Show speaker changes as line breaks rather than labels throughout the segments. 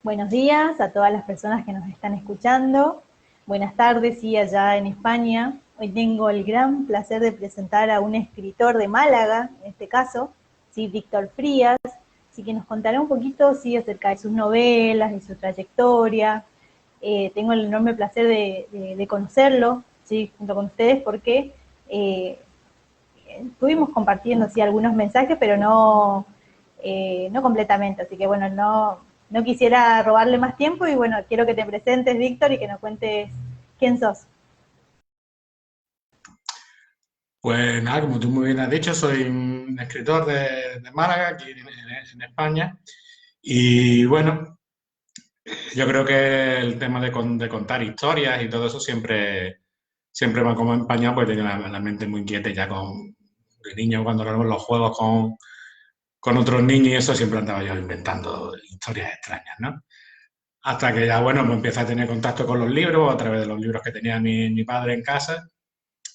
Buenos días a todas las personas que nos están escuchando. Buenas tardes, sí, allá en España. Hoy tengo el gran placer de presentar a un escritor de Málaga, en este caso, sí, Víctor Frías, así que nos contará un poquito, sí, acerca de sus novelas, de su trayectoria. Tengo el enorme placer de conocerlo, sí, junto con ustedes, porque estuvimos compartiendo, sí, algunos mensajes, pero no completamente, así que bueno, no quisiera robarle más tiempo y bueno, quiero que te presentes, Víctor, y que nos cuentes quién sos.
Pues nada, como tú muy bien has dicho, soy un escritor de Málaga, aquí en España. Y bueno, yo creo que el tema de contar historias y todo eso siempre me ha acompañado, porque tenía la mente muy inquieta ya de niño cuando éramos los juegos con otros niños y eso siempre andaba yo inventando historias extrañas, ¿no? Hasta que ya, bueno, pues empieza a tener contacto con los libros, a través de los libros que tenía mi padre en casa,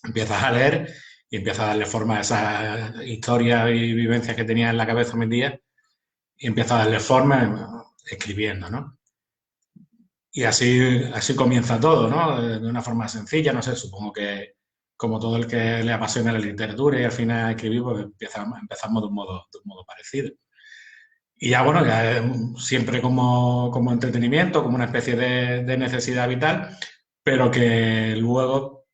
empiezas a leer y empiezas a darle forma a esas historias y vivencias que tenía en la cabeza metida y empiezas a darle forma escribiendo, ¿no? Y así comienza todo, ¿no? De una forma sencilla, no sé, supongo que como todo el que le apasiona la literatura y al final escribir, pues empezamos de un modo parecido. Y ya, bueno, ya siempre como entretenimiento, como una especie de necesidad vital, pero que luego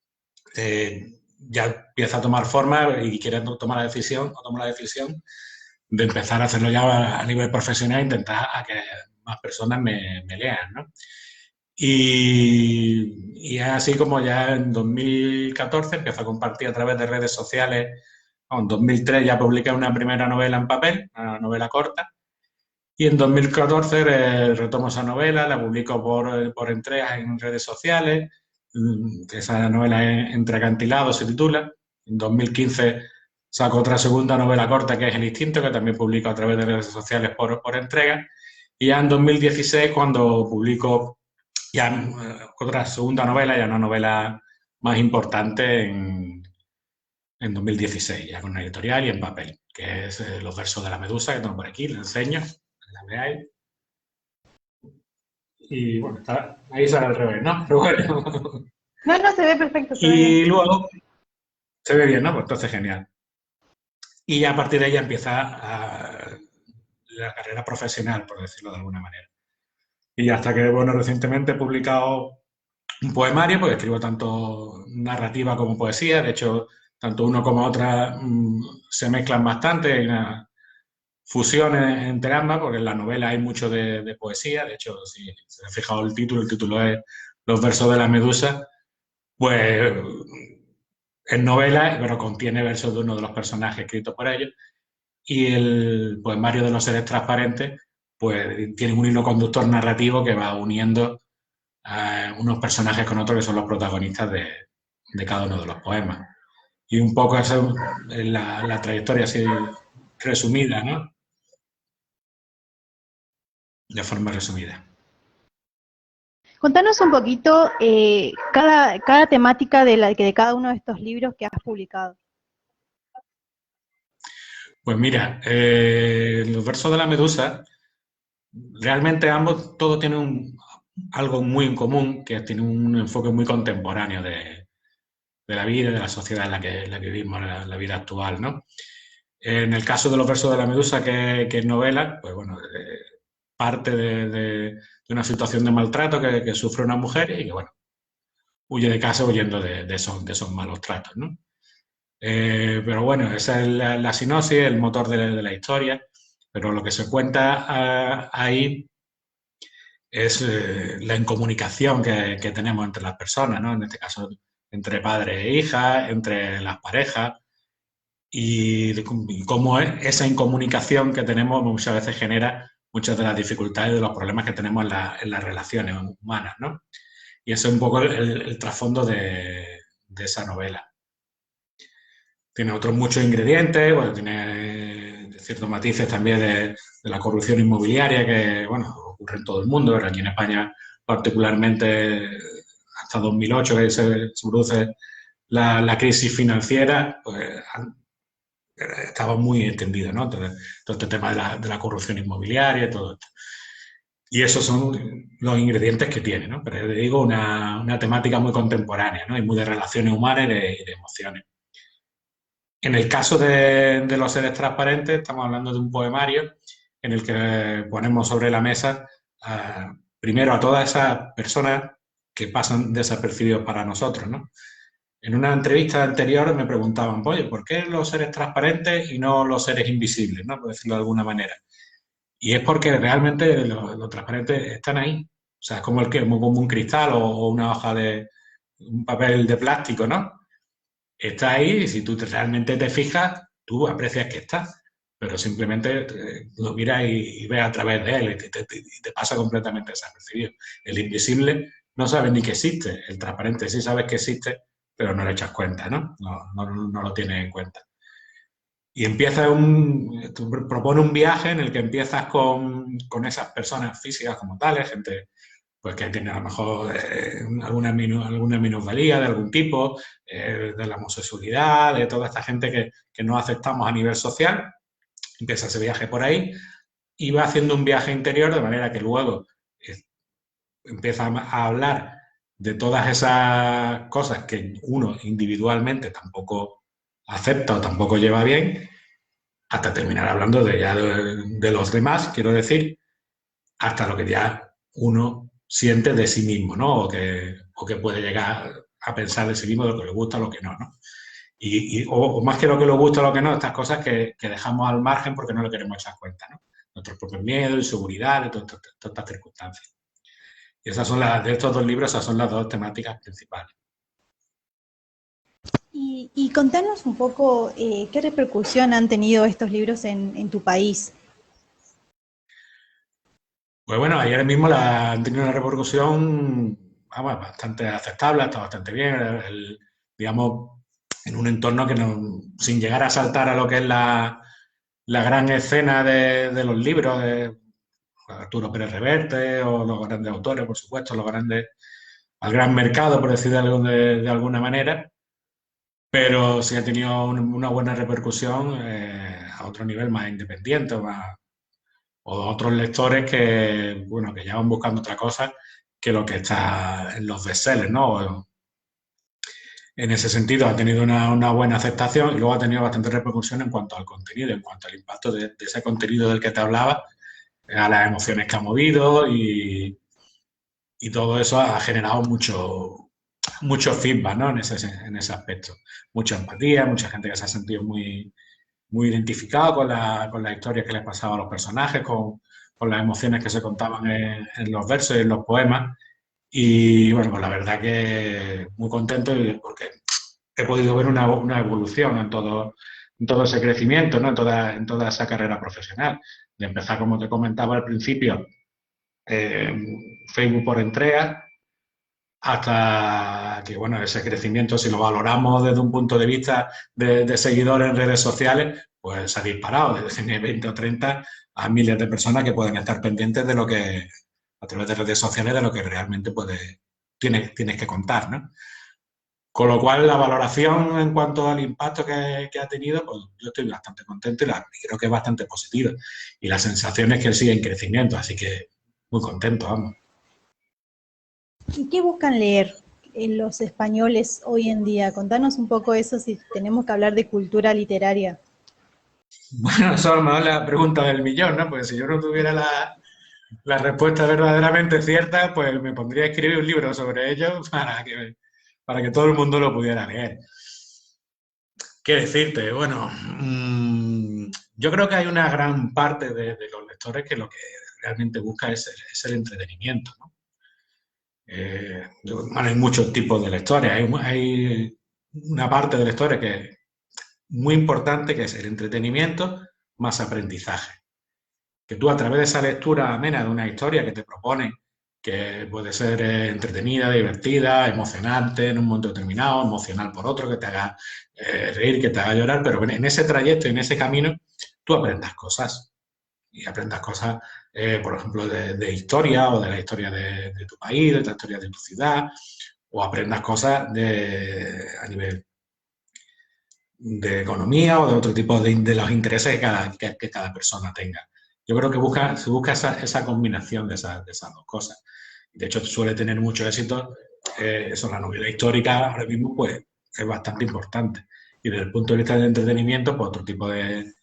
ya empieza a tomar forma y quiere tomar la decisión, o tomar la decisión de empezar a hacerlo ya a nivel profesional e intentar a que más personas me lean, ¿no? Y es así como ya en 2014 empezó a compartir a través de redes sociales. En 2003 ya publiqué una primera novela en papel, una novela corta, y en 2014 retomo esa novela, la publico por entregas en redes sociales. Esa novela es Entre acantilados se titula. En 2015 saco otra segunda novela corta que es El instinto, que también publico a través de redes sociales por entrega. Y ya en 2016, cuando publico ya otra segunda novela, ya una novela más importante en 2016, ya con una editorial y en papel, que es Los versos de la medusa, que tengo por aquí, le enseño, la veáis. Y bueno, ahí sale al revés, ¿no? Pero bueno.
No, no, se ve perfecto, se ve bien.
Y luego se ve bien, ¿no? Pues entonces genial. Y a partir de ahí empieza la carrera profesional, por decirlo de alguna manera. Y hasta que, bueno, recientemente he publicado un poemario, porque escribo tanto narrativa como poesía. De hecho, tanto uno como otra se mezclan bastante, hay una fusión entre ambas, porque en la novela hay mucho de poesía. De hecho, si se ha fijado el título es Los versos de la medusa, pues es novela, pero contiene versos de uno de los personajes escritos por ellos. Y el poemario de los seres transparentes, pues tiene un hilo conductor narrativo que va uniendo a unos personajes con otros que son los protagonistas de cada uno de los poemas. Y un poco esa es la trayectoria así resumida, ¿no? De forma resumida.
Contanos un poquito cada temática de cada uno de estos libros que has publicado.
Pues mira, los versos de la medusa, realmente ambos, todos tienen algo muy en común, que tiene un enfoque muy contemporáneo de la vida y de la sociedad en la que vivimos, la vida actual, ¿no? En el caso de los versos de la medusa, que es novela, pues bueno, parte de una situación de maltrato que sufre una mujer y que, bueno, huye de casa huyendo de esos malos tratos, ¿no? Pero bueno, esa es la sinopsis, el motor de la historia, pero lo que se cuenta ahí es la incomunicación que tenemos entre las personas, ¿no? En este caso, entre padre e hija, entre las parejas, y cómo esa incomunicación que tenemos muchas veces genera muchas de las dificultades y de los problemas que tenemos en las relaciones humanas, ¿no? Y ese es un poco el trasfondo de esa novela. Tiene otros muchos ingredientes, bueno, tiene ciertos matices también de la corrupción inmobiliaria que, bueno, ocurre en todo el mundo, pero aquí en España particularmente hasta 2008 que se produce la crisis financiera, pues estaba muy extendido, ¿no? Todo este tema de la corrupción inmobiliaria y todo esto. Y esos son los ingredientes que tiene, ¿no? Pero te digo, una temática muy contemporánea, ¿no? Y muy de relaciones humanas y de emociones. En el caso de los seres transparentes, estamos hablando de un poemario en el que ponemos sobre la mesa primero a todas esas personas que pasan desapercibidos para nosotros, ¿no? En una entrevista anterior me preguntaban, oye, ¿por qué los seres transparentes y no los seres invisibles, ¿no? Por decirlo de alguna manera. Y es porque realmente los transparentes están ahí. O sea, es como, como un cristal o una hoja de un papel de plástico, ¿no? Está ahí y si tú realmente te fijas, tú aprecias que está, pero simplemente lo miras y ves a través de él y te pasa completamente desapercibido. El invisible no sabe ni que existe, el transparente sí sabes que existe, pero no le echas cuenta, ¿no? No lo tienes en cuenta. Y propone un viaje en el que empiezas con esas personas físicas como tales, gente pues que tiene a lo mejor alguna minusvalía de algún tipo, de la homosexualidad, de toda esta gente que no aceptamos a nivel social. Empieza ese viaje por ahí y va haciendo un viaje interior de manera que luego empieza a hablar de todas esas cosas que uno individualmente tampoco acepta o tampoco lleva bien, hasta terminar hablando de los demás, quiero decir, hasta lo que ya uno siente de sí mismo, ¿no? O que puede llegar a pensar de sí mismo, de lo que le gusta, lo que no, ¿no? O más que lo que le gusta, lo que no, estas cosas que dejamos al margen porque no le queremos echar cuenta, ¿no? Nuestros propios miedos, inseguridad, de todas estas circunstancias. Y esas son de estos dos libros, esas son las dos temáticas principales.
Y contanos un poco qué repercusión han tenido estos libros en tu país.
Pues bueno, ayer mismo han tenido una repercusión bastante aceptable, está bastante bien, digamos, en un entorno que sin llegar a saltar a lo que es la gran escena de los libros de Arturo Pérez Reverte o los grandes autores, por supuesto, al gran mercado, por decir de alguna manera, pero sí ha tenido una buena repercusión a otro nivel más independiente o otros lectores bueno, que ya van buscando otra cosa que lo que está en los bestsellers, ¿no? En ese sentido ha tenido una buena aceptación y luego ha tenido bastante repercusión en cuanto al contenido, en cuanto al impacto de ese contenido del que te hablaba, a las emociones que ha movido y todo eso ha generado mucho feedback, ¿no? En ese aspecto. Mucha empatía, mucha gente que se ha sentido muy identificado con las historias que les pasaba a los personajes, con las emociones que se contaban en los versos y en los poemas. Y bueno, pues la verdad que muy contento porque he podido ver una evolución en todo ese crecimiento, ¿no? En toda esa carrera profesional. De empezar, como te comentaba al principio, Facebook por entrega, hasta que, bueno, ese crecimiento, si lo valoramos desde un punto de vista de seguidores en redes sociales, pues se ha disparado desde 20 o 30 a miles de personas que pueden estar pendientes de lo que, a través de redes sociales, de lo que realmente tienes que contar, ¿no? Con lo cual, la valoración en cuanto al impacto que ha tenido, pues yo estoy bastante contento y creo que es bastante positiva. Y la sensación es que sigue en crecimiento, así que muy contento, vamos.
¿Y qué buscan leer los españoles hoy en día? Contanos un poco eso si tenemos que hablar de cultura literaria.
Bueno, eso a lo mejor es la pregunta del millón, ¿no? Porque si yo no tuviera la respuesta verdaderamente cierta, pues me pondría a escribir un libro sobre ello para que todo el mundo lo pudiera leer. ¿Qué decirte? Bueno, yo creo que hay una gran parte de los lectores que lo que realmente busca es el entretenimiento, ¿no? Hay muchos tipos de lectores. Hay una parte de lectores que es muy importante, que es el entretenimiento más aprendizaje. Que tú a través de esa lectura amena de una historia que te propone, que puede ser entretenida, divertida, emocionante en un momento determinado, emocional por otro, que te haga reír, que te haga llorar, pero en ese trayecto, en ese camino, tú aprendas cosas. Y aprendas cosas, por ejemplo, de historia o de la historia de tu país, de la historia de tu ciudad, o aprendas cosas a nivel de economía o de otro tipo de los intereses que cada persona tenga. yo creo que se busca esa combinación de esas dos cosas. De hecho, suele tener mucho éxito. Eso, la novela histórica ahora mismo pues, es bastante importante. Y desde el punto de vista del entretenimiento, pues otro tipo de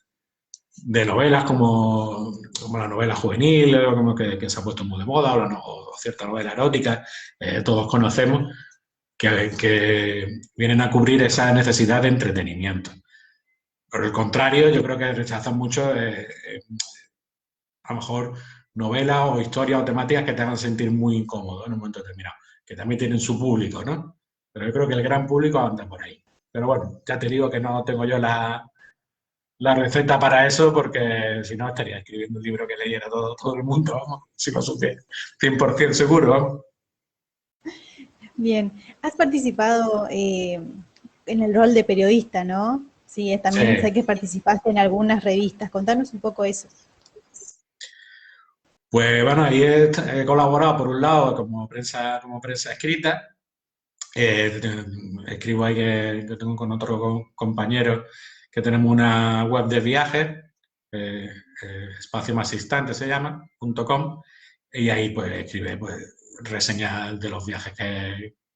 novelas como la novela juvenil, o como que se ha puesto muy de moda, o cierta novela erótica, todos conocemos, que vienen a cubrir esa necesidad de entretenimiento. Por el contrario, yo creo que rechazan mucho, a lo mejor, novelas o historias o temáticas que te hagan sentir muy incómodo en un momento determinado, que también tienen su público, ¿no? Pero yo creo que el gran público anda por ahí. Pero bueno, ya te digo que no tengo yo la receta para eso, porque si no estaría escribiendo un libro que leyera todo el mundo, vamos, si lo supiera, 100% seguro, vamos.
Bien, has participado en el rol de periodista, ¿no? Sí, también sé
Sí.
que participaste en algunas revistas. Contanos un poco eso.
Pues bueno, ahí he colaborado por un lado como prensa escrita. Eh, Escribo ahí que tengo con otro compañero que tenemos una web de viajes, Espacio Más Instante se llama, .com, y ahí pues escribe pues, reseñas de los viajes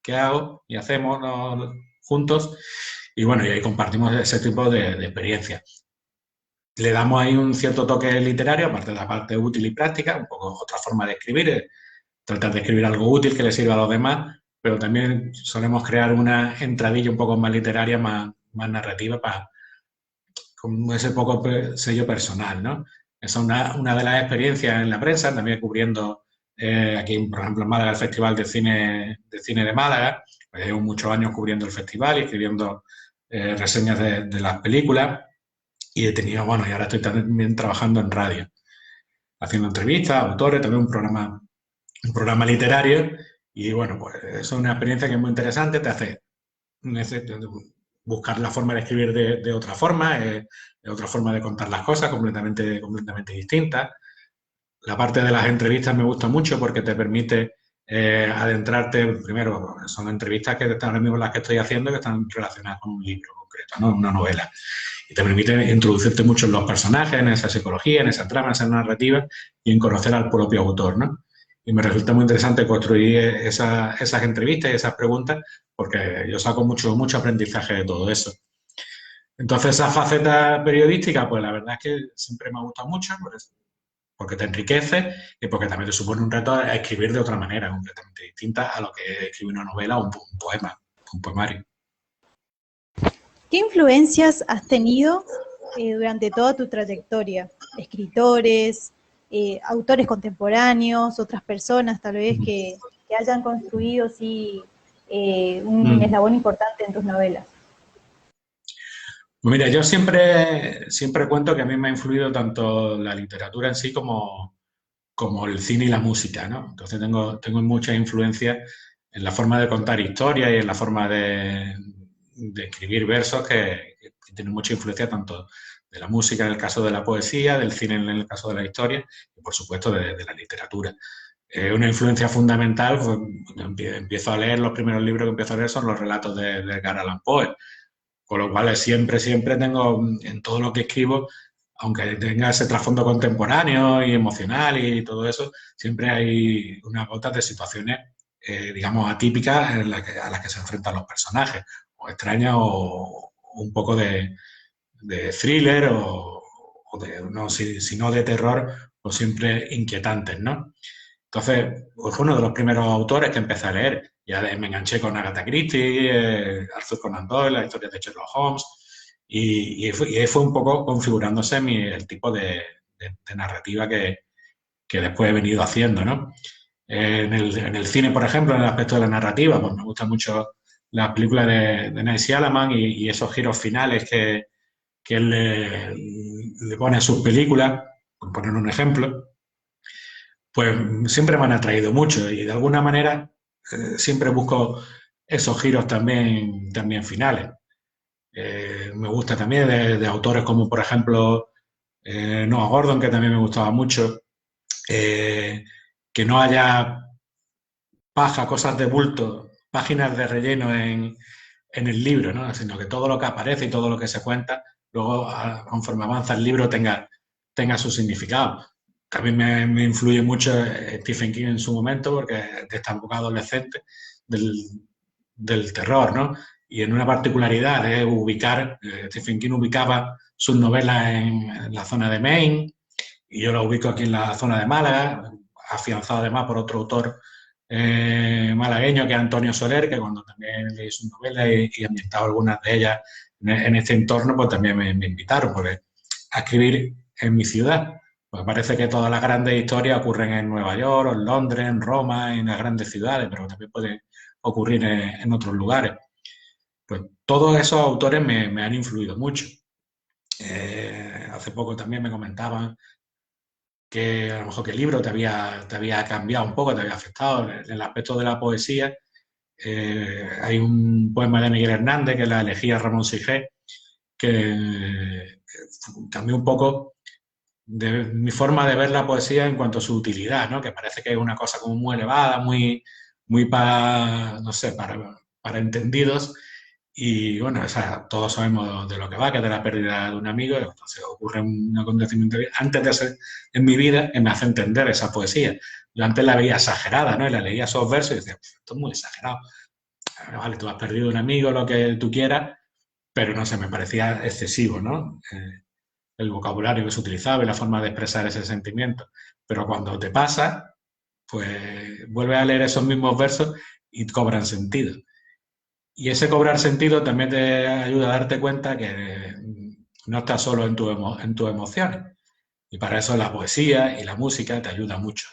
que hago y hacemos, ¿no?, juntos, y bueno, y ahí compartimos ese tipo de experiencias. Le damos ahí un cierto toque literario, aparte de la parte útil y práctica, un poco otra forma de escribir, tratar de escribir algo útil que le sirva a los demás, pero también solemos crear una entradilla un poco más literaria, más narrativa, con ese poco sello personal, ¿no? Esa es una de las experiencias en la prensa, también cubriendo aquí, por ejemplo, en Málaga, el Festival de Cine de Málaga. Pues llevo muchos años cubriendo el festival y escribiendo reseñas de las películas, y he tenido, bueno, y ahora estoy también trabajando en radio, haciendo entrevistas a autores, también un programa literario, y bueno, pues es una experiencia que es muy interesante, te hace buscar la forma de escribir de otra forma, de otra forma de contar las cosas, completamente distinta. La parte de las entrevistas me gusta mucho porque te permite adentrarte, primero, son entrevistas que están ahora mismo las que estoy haciendo, que están relacionadas con un libro concreto, ¿no?, una novela. Y te permite introducirte mucho en los personajes, en esa psicología, en esa trama, en esa narrativa, y en conocer al propio autor, ¿no? Y me resulta muy interesante construir esas entrevistas y esas preguntas, porque yo saco mucho aprendizaje de todo eso. Entonces, esa faceta periodística, pues la verdad es que siempre me ha gustado mucho, porque te enriquece y porque también te supone un reto a escribir de otra manera, completamente distinta a lo que es escribir una novela o un poema, un poemario.
¿Qué influencias has tenido durante toda tu trayectoria? Escritores, autores contemporáneos, otras personas tal vez que hayan construido sí, un eslabón importante en tus novelas.
Pues mira, yo siempre cuento que a mí me ha influido tanto la literatura en sí como el cine y la música, ¿no? Entonces tengo mucha influencia en la forma de contar historias y en la forma de escribir versos que tienen mucha influencia tanto de la música en el caso de la poesía, del cine en el caso de la historia y por supuesto de la literatura. Una influencia fundamental, pues, empiezo a leer, los primeros libros que empiezo a leer son los relatos de Edgar Allan Poe, con lo cual siempre tengo en todo lo que escribo, aunque tenga ese trasfondo contemporáneo y emocional y todo eso, siempre hay unas gotas de situaciones, digamos, atípicas a las que se enfrentan los personajes, o extrañas o un poco de thriller o no, si no de terror, o siempre inquietantes, ¿no? Entonces, pues fue uno de los primeros autores que empecé a leer. Ya me enganché con Agatha Christie, Arthur Conan Doyle, las historias de Sherlock Holmes, y ahí fue un poco configurándose el tipo de narrativa que después he venido haciendo, ¿no? En el cine, por ejemplo, en el aspecto de la narrativa, pues me gustan mucho las películas de Night Shyamalan y esos giros finales que él le pone a sus películas, por poner un ejemplo, pues siempre me han atraído mucho y de alguna manera siempre busco esos giros también finales. Me gusta también de autores como, por ejemplo, Noah Gordon, que también me gustaba mucho, que no haya paja, cosas de bulto, páginas de relleno en el libro, ¿no? Sino que todo lo que aparece y todo lo que se cuenta, luego, conforme avanza el libro, tenga su significado. también me influye mucho Stephen King en su momento, porque es de esta época adolescente del, del terror, ¿no? Y en una particularidad de ubicar, Stephen King ubicaba sus novelas en la zona de Maine, y yo lo ubico aquí en la zona de Málaga, afianzado además por otro autor malagueño que es Antonio Soler, que cuando también leí sus novelas y ambientado algunas de ellas en este entorno, pues también me invitaron porque a escribir en mi ciudad. Pues parece que todas las grandes historias ocurren en Nueva York, o en Londres, en Roma, en las grandes ciudades, pero también puede ocurrir en otros lugares. Pues todos esos autores me han influido mucho. Hace poco también me comentaban que a lo mejor que el libro te había cambiado un poco, te había afectado en el aspecto de la poesía. Hay un poema de Miguel Hernández, que es la elegía Ramón Sigé, que cambió un poco de mi forma de ver la poesía en cuanto a su utilidad, ¿no? Que parece que es una cosa como muy elevada, muy para, no sé, para entendidos. Y bueno, o sea, todos sabemos de lo que va, que es de la pérdida de un amigo. Entonces ocurre un acontecimiento antes de ser en mi vida que me hace entender esa poesía. Yo antes la veía exagerada, ¿no? Y la leía esos versos y decía, esto es muy exagerado. Vale, tú has perdido un amigo, lo que tú quieras, pero no sé, me parecía excesivo, ¿no? El vocabulario que se utilizaba y la forma de expresar ese sentimiento. Pero cuando te pasa, pues vuelves a leer esos mismos versos y cobran sentido. Y ese cobrar sentido también te ayuda a darte cuenta que no estás solo en tus emociones. Y para eso la poesía y la música te ayuda mucho.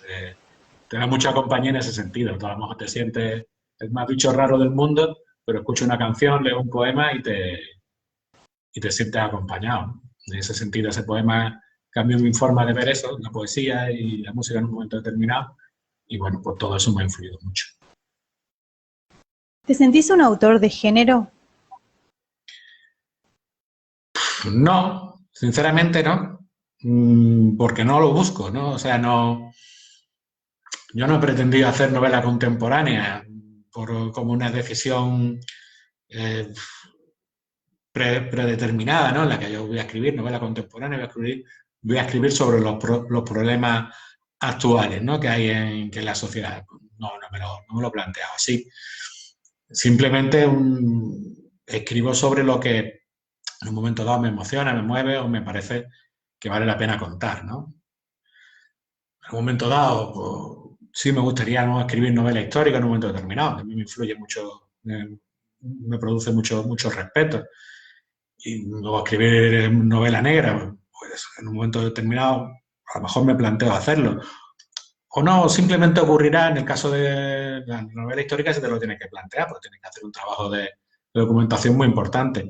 Te da mucha compañía en ese sentido. Tú a lo mejor te sientes el más bicho raro del mundo, pero escuchas una canción, lees un poema y te sientes acompañado, ¿no? En ese sentido, ese poema cambió mi forma de ver eso, la poesía y la música en un momento determinado. Y bueno, pues todo eso me ha influido mucho.
¿Te sentís un autor de género?
No, sinceramente no, porque no lo busco, ¿no? O sea, no, yo no he pretendido hacer novela contemporánea como una decisión eh, predeterminada, ¿no? En la que yo voy a escribir novela contemporánea, voy a escribir sobre los problemas actuales, ¿no? Que hay que en la sociedad. No me lo he planteado así. Simplemente escribo sobre lo que en un momento dado me emociona, me mueve o me parece que vale la pena contar, ¿no? En un momento dado, pues, sí me gustaría, ¿no?, escribir novela histórica en un momento determinado. A mí me influye mucho, me produce mucho respeto. Y luego escribir novela negra, pues en un momento determinado a lo mejor me planteo hacerlo. O no, simplemente ocurrirá en el caso de la novela histórica, se te lo tienes que plantear, porque tienes que hacer un trabajo de documentación muy importante.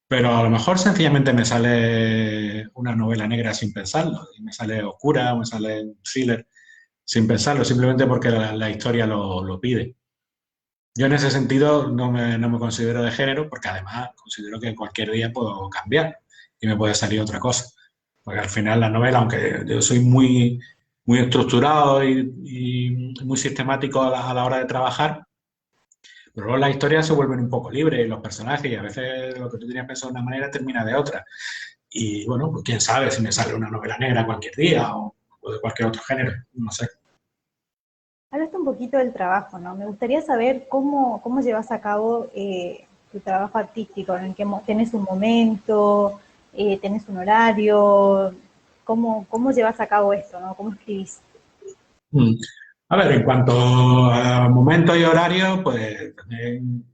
Pero a lo mejor sencillamente me sale una novela negra sin pensarlo, y me sale oscura, o me sale un thriller sin pensarlo, simplemente porque la historia lo pide. Yo en ese sentido no me considero de género, porque además considero que cualquier día puedo cambiar y me puede salir otra cosa. Porque al final la novela, aunque yo soy muy estructurado y muy sistemático a la hora de trabajar, pero luego las historias se vuelven un poco libres, los personajes, y a veces lo que tú tenías pensado de una manera termina de otra. Y bueno, pues quién sabe si me sale una novela negra cualquier día o de cualquier otro género, no sé.
Hablaste un poquito del trabajo, ¿no? Me gustaría saber cómo llevas a cabo tu trabajo artístico, en el que tenés un momento, tenés un horario, cómo llevas a cabo esto, ¿no? ¿Cómo escribís?
Mm. A ver, en cuanto a momentos y horarios, pues también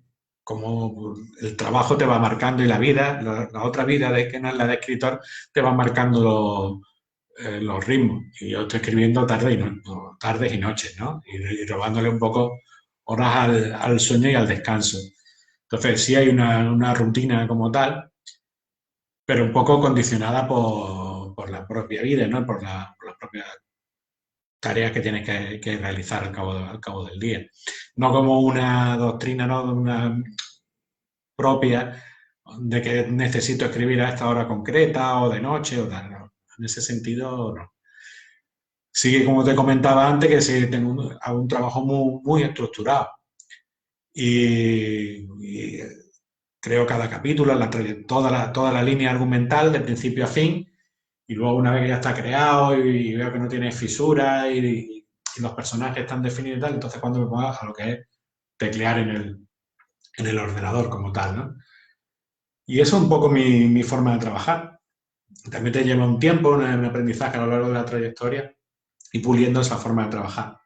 como el trabajo te va marcando y la vida, la otra vida de que no es la de escritor, te va marcando los ritmos. Y yo estoy escribiendo tardes y noches, ¿no? Y robándole un poco horas al sueño y al descanso. Entonces, sí hay una rutina como tal, pero un poco condicionada por la propia vida, ¿no? Por la propia tareas que tienes que realizar al cabo del día. No como una doctrina, ¿no?, una propia de que necesito escribir a esta hora concreta o de noche o tal. No. En ese sentido, no. Sí, como te comentaba antes, que sí tengo hago un trabajo muy estructurado y creo cada capítulo, toda la línea argumental de principio a fin, y luego una vez que ya está creado y veo que no tiene fisuras y los personajes están definidos y tal, entonces cuando me pongo a lo que es teclear en el ordenador como tal, ¿no? Y eso es un poco mi forma de trabajar. También te lleva un tiempo, un aprendizaje a lo largo de la trayectoria y puliendo esa forma de trabajar.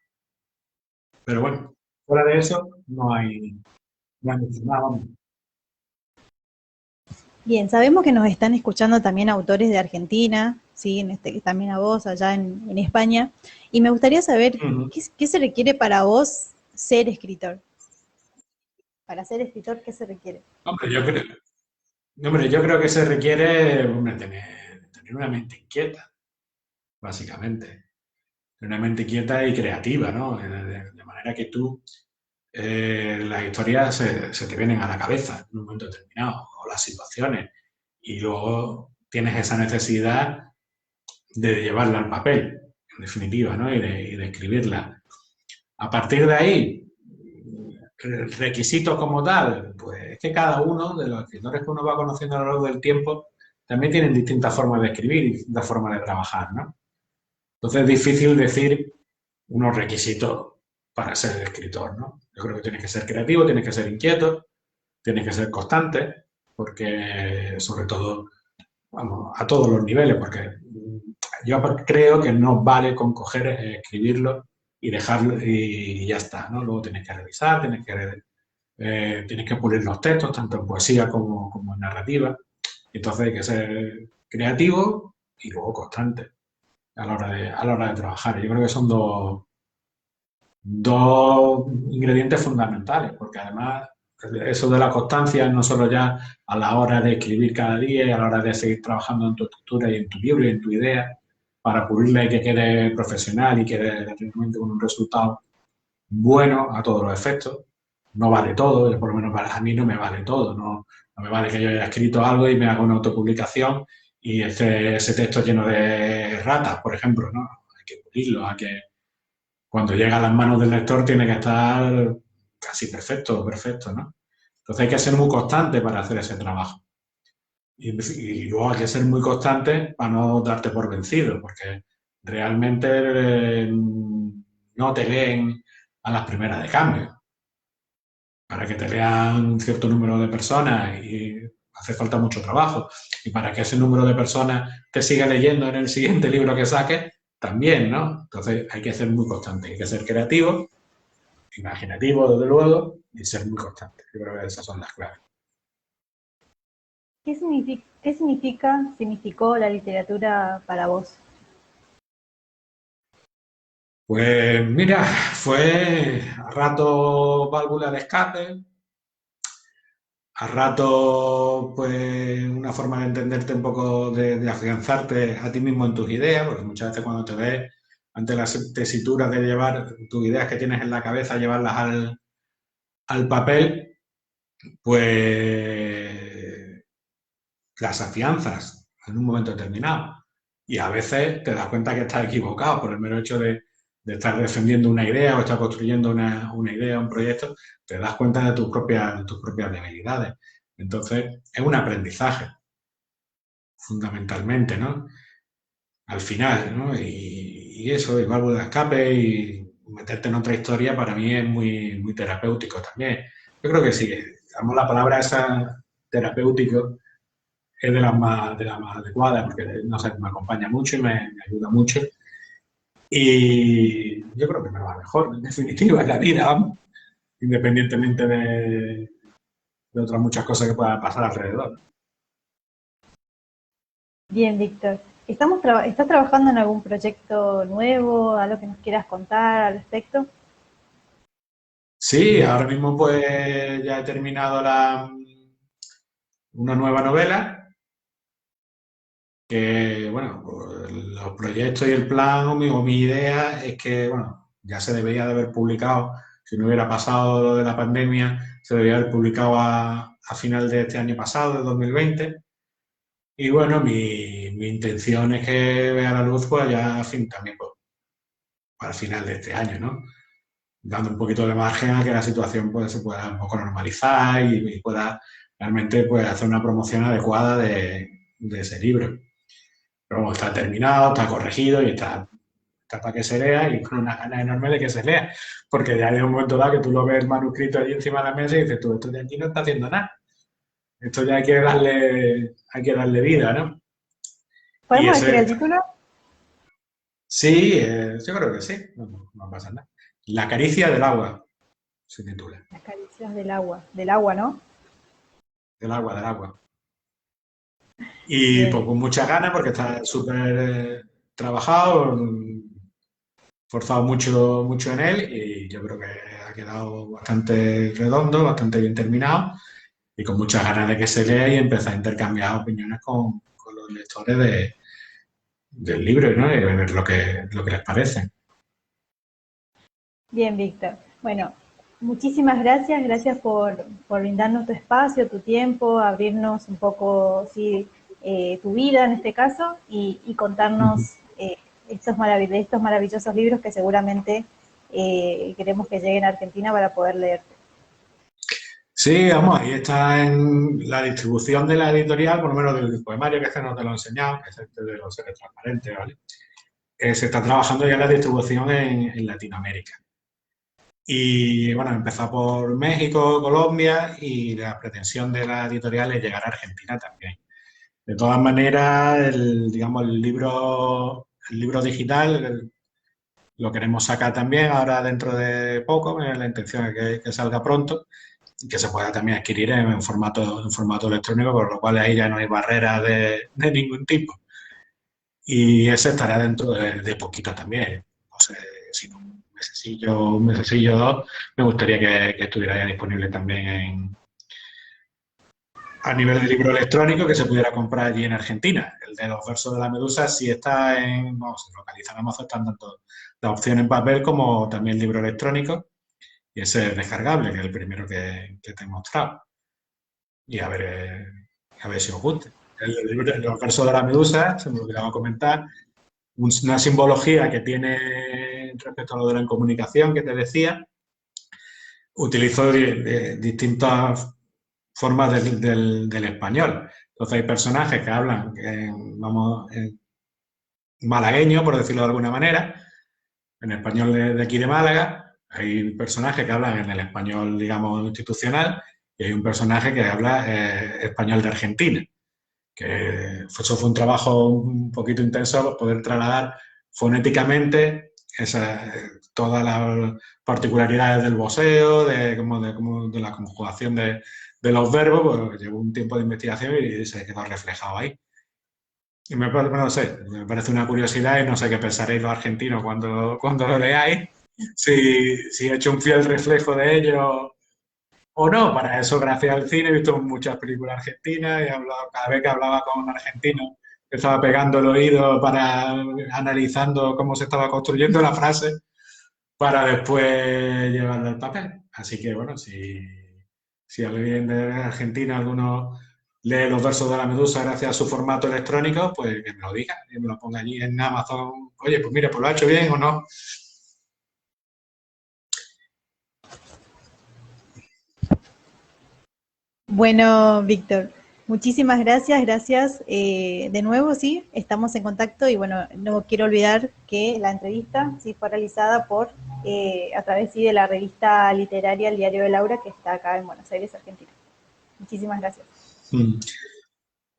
Pero bueno, fuera de eso no hay mucho más, vamos.
Bien, sabemos que nos están escuchando también autores de Argentina, ¿sí? También a vos allá en España, y me gustaría saber
Ujú.
qué se requiere para vos ser escritor. Para ser escritor, ¿qué se requiere?
Hombre, yo creo que se requiere hombre, tener una mente inquieta, básicamente. Una mente quieta y creativa, ¿no? De manera que tú, las historias se te vienen a la cabeza en un momento determinado, o las situaciones, y luego tienes esa necesidad de llevarla al papel, en definitiva, ¿no? Y de escribirla. A partir de ahí, el requisito como tal, pues es que cada uno de los escritores que uno va conociendo a lo largo del tiempo también tienen distintas formas de escribir y distintas formas de trabajar, ¿no? Entonces es difícil decir unos requisitos para ser escritor, ¿no? Yo creo que tienes que ser creativo, tienes que ser inquieto, tienes que ser constante, porque sobre todo, vamos, a todos los niveles, porque yo creo que no vale con coger, escribirlo y dejarlo y ya está, ¿no? Luego tienes que revisar, tienes que pulir los textos, tanto en poesía como en narrativa. Entonces hay que ser creativo y luego constante a la hora de trabajar. Yo creo que son dos ingredientes fundamentales, porque además eso de la constancia no solo ya a la hora de escribir cada día y a la hora de seguir trabajando en tu estructura y en tu libro y en tu idea para pulirla y que quede profesional y quede realmente con un resultado bueno a todos los efectos. No vale todo, por lo menos a mí no me vale todo, no me vale que yo haya escrito algo y me haga una autopublicación y ese texto lleno de ratas, por ejemplo, ¿no? Hay que pulirlo, hay que cuando llega a las manos del lector tiene que estar casi perfecto, perfecto, ¿no? Entonces hay que ser muy constante para hacer ese trabajo. Y luego hay que ser muy constante para no darte por vencido, porque realmente no te leen a las primeras de cambio. Para que te lean un cierto número de personas y hace falta mucho trabajo. Y para que ese número de personas te siga leyendo en el siguiente libro que saques, también, ¿no? Entonces hay que ser muy constante, hay que ser creativo, imaginativo, desde luego, y ser muy constante. Yo creo que esas son las claves.
Significó la literatura para vos?
Pues mira, fue a rato válvula de escape, a rato pues una forma de entenderte un poco, de afianzarte a ti mismo en tus ideas, porque muchas veces cuando te ves ante la tesitura de llevar tus ideas que tienes en la cabeza, llevarlas al papel, pues las afianzas en un momento determinado. Y a veces te das cuenta que estás equivocado por el mero hecho de estar defendiendo una idea o estar construyendo una idea, un proyecto, te das cuenta de tus propias debilidades. Entonces, es un aprendizaje, fundamentalmente, ¿no? Al final, ¿no? Y eso, y válvula de escape y meterte en otra historia, para mí es muy, muy terapéutico también. Yo creo que sí, digamos, la palabra esa terapéutico es de las más adecuadas porque no sé, me acompaña mucho y me ayuda mucho. Y yo creo que me va mejor, en definitiva, en la vida, vamos, independientemente de otras muchas cosas que puedan pasar alrededor.
Bien, Víctor. ¿Estás trabajando en algún proyecto nuevo, algo que nos quieras contar al respecto?
Sí, ahora mismo pues ya he terminado una nueva novela que, bueno, pues, los proyectos y el plan o mi idea es que, bueno, ya se debería de haber publicado, si no hubiera pasado lo de la pandemia, se debería haber publicado a final de este año pasado, de 2020. Y bueno, mi intención es que vea la luz pues ya a fin, también pues, para el final de este año, ¿no? Dando un poquito de margen a que la situación pues, se pueda un poco normalizar y pueda realmente pues, hacer una promoción adecuada de ese libro. Pero bueno, está terminado, está corregido y está para que se lea y con una ganas enorme de que se lea. Porque ya hay un momento dado que tú lo ves el manuscrito allí encima de la mesa y dices, tú, esto de aquí no está haciendo nada. Esto ya hay que darle vida, ¿no? Y
¿Podemos decir
ese,
el título?
sí, yo creo que sí, no pasa nada. La caricia del agua, se titula.
Las caricias del agua, ¿no?
Del agua. Y
Bien.
pues con muchas ganas porque está súper trabajado, forzado mucho, mucho en él y yo creo que ha quedado bastante redondo, bastante bien terminado y con muchas ganas de que se lea y empezar a intercambiar opiniones con los lectores del libro, ¿no? Y ver lo que les parece.
Bien, Víctor. Bueno, muchísimas gracias. Gracias por brindarnos tu espacio, tu tiempo, abrirnos un poco, sí, tu vida en este caso y contarnos estos maravillosos libros que seguramente queremos que lleguen a Argentina para poder leer.
Sí, vamos, ahí está en la distribución de la editorial, por lo menos del poemario, que este no te lo he enseñado, que es este de los seres transparentes, ¿vale? Se está trabajando ya en la distribución en Latinoamérica. Y bueno, empezó por México, Colombia y la pretensión de la editorial es llegar a Argentina también. De todas maneras, digamos, el libro digital lo queremos sacar también ahora dentro de poco, la intención es que salga pronto y que se pueda también adquirir en formato electrónico, por lo cual ahí ya no hay barreras de ningún tipo. Y ese estará dentro de poquito también. No sé, si no, un mesecillo o dos, me gustaría que estuviera ya disponible también a nivel de libro electrónico que se pudiera comprar allí en Argentina. El de los versos de la Medusa sí está vamos, se localiza en Amazon, están tanto la opción en papel como también libro electrónico y ese es descargable, que es el primero que te he mostrado. Y a ver si os gusta. Los versos de la Medusa, se me olvidaba comentar, una simbología que tiene respecto a lo de la incomunicación que te decía, utilizo distintas formas del español. Entonces hay personajes que hablan, vamos, malagueño, por decirlo de alguna manera, en español de aquí de Málaga. Hay personajes que hablan en el español, digamos, institucional, y hay un personaje que habla español de Argentina. Que eso fue un trabajo un poquito intenso poder trasladar fonéticamente todas las particularidades del voceo, de la conjugación de los verbos, pues llevó un tiempo de investigación y se quedó reflejado ahí. Y no sé, me parece una curiosidad y no sé qué pensaréis los argentinos cuando lo leáis, si he hecho un fiel reflejo de ello o no. Para eso, gracias al cine, he visto muchas películas argentinas y he hablado, cada vez que hablaba con un argentino, estaba pegando el oído analizando cómo se estaba construyendo la frase para después llevarla al papel. Así que, bueno, si alguien de Argentina, alguno lee los versos de la Medusa gracias a su formato electrónico, pues que me lo diga, que me lo ponga allí en Amazon. Oye, pues mire, pues lo ha hecho bien o no.
Bueno, Víctor, muchísimas gracias, gracias de nuevo, sí, estamos en contacto y bueno, no quiero olvidar que la entrevista sí fue realizada a través sí, de la revista literaria El Diario de Laura, que está acá en Buenos Aires, Argentina. Muchísimas gracias.
Mm.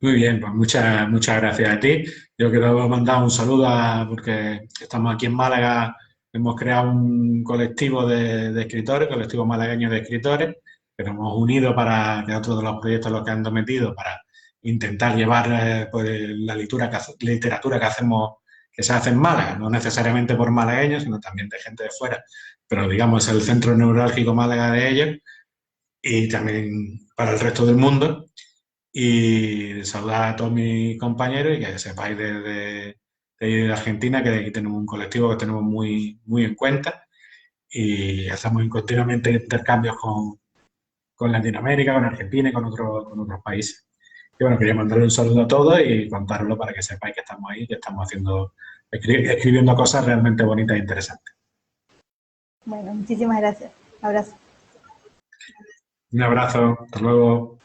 Muy bien, pues muchas gracias a ti. Yo quiero mandar un saludo porque estamos aquí en Málaga, hemos creado un colectivo de escritores, colectivo malagueño de escritores, que nos hemos unido para que otro de los proyectos en los que ando metido para intentar llevar pues, literatura que hacemos, que se hace en Málaga, no necesariamente por malagueños, sino también de gente de fuera, pero digamos es el centro neurálgico Málaga de ellos y también para el resto del mundo y saludar a todos mis compañeros y que sepáis de Argentina que aquí tenemos un colectivo que tenemos muy en cuenta y hacemos continuamente intercambios con Latinoamérica, con Argentina y con otros países. Y bueno, quería mandarle un saludo a todos y contároslo para que sepáis que estamos ahí, que estamos escribiendo cosas realmente bonitas e interesantes.
Bueno, muchísimas gracias. Abrazo.
Un abrazo, hasta luego.